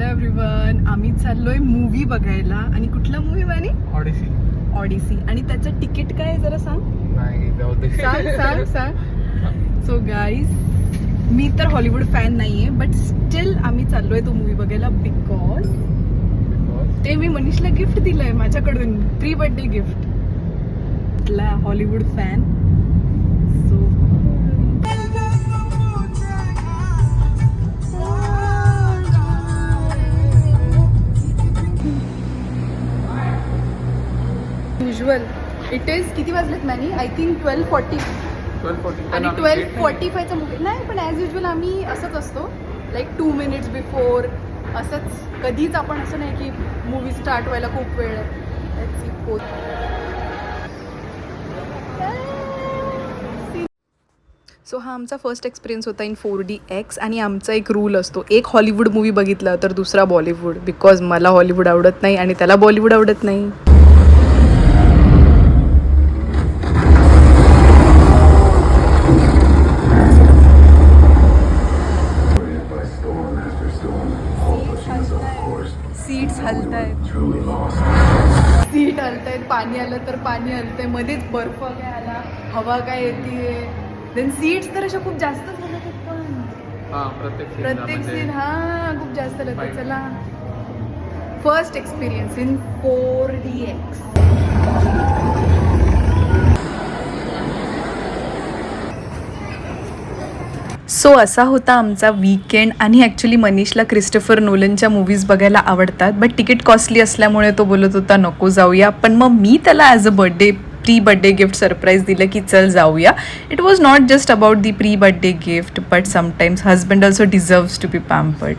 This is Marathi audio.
हॅलो एव्हरीवन, आम्ही चाललोय मूवी बघायला. आणि कुठला मूवी माने? ऑडिसी. आणि त्याचं तिकीट काय आहे जरा सांग. नाही जाऊ दे. सांग. सो गाईज, मी तर हॉलिवूड फॅन नाहीये, बट स्टील आम्ही चाललोय तो मूवी बघायला बिकॉज ते मी मनीषला गिफ्ट दिलंय माझ्याकडून, pre birthday gift. Hollywood fan. So usual it is किती वाजलेत मॅनी? आय थिंक 12:40 आणि 12:45चा मूवी नाही, पण ॲज युजल आम्ही असंच असतो, लाईक 2 minutes बिफोर. असंच कधीच आपण असं नाही की मूवी स्टार्ट व्हायला खूप वेळ आहे. सो हा आमचा फर्स्ट एक्सपिरियन्स होता इन 4DX. आणि आमचा एक रूल असतो, एक हॉलिवूड मूवी बघितला तर दुसरा बॉलिवूड, बिकॉज मला हॉलिवूड आवडत नाही आणि त्याला बॉलिवूड आवडत नाही. सीट्स हलतायत, सीट हलतायत, पाणी आलं तर पाणी हलतंय, मध्येच बर्फ काय आला, हवा काय येते. देन सीट्स तर अशा खूप जास्त झाल्या पण प्रत्येक सीन खूप जास्त लागते. चला, first experience in 4DX. So असा होता आमचा वीकेंड. आणि ॲक्च्युली मनीषला क्रिस्टोफर नोलनच्या मूवीज बघायला आवडतात, बट तिकीट कॉस्टली असल्यामुळे तो बोलत होता नको जाऊया. पण मग मी त्याला as a pre birthday gift surprise दिलं की चल जाऊया. It was not just about the pre birthday gift, but sometimes husband also deserves to be pampered.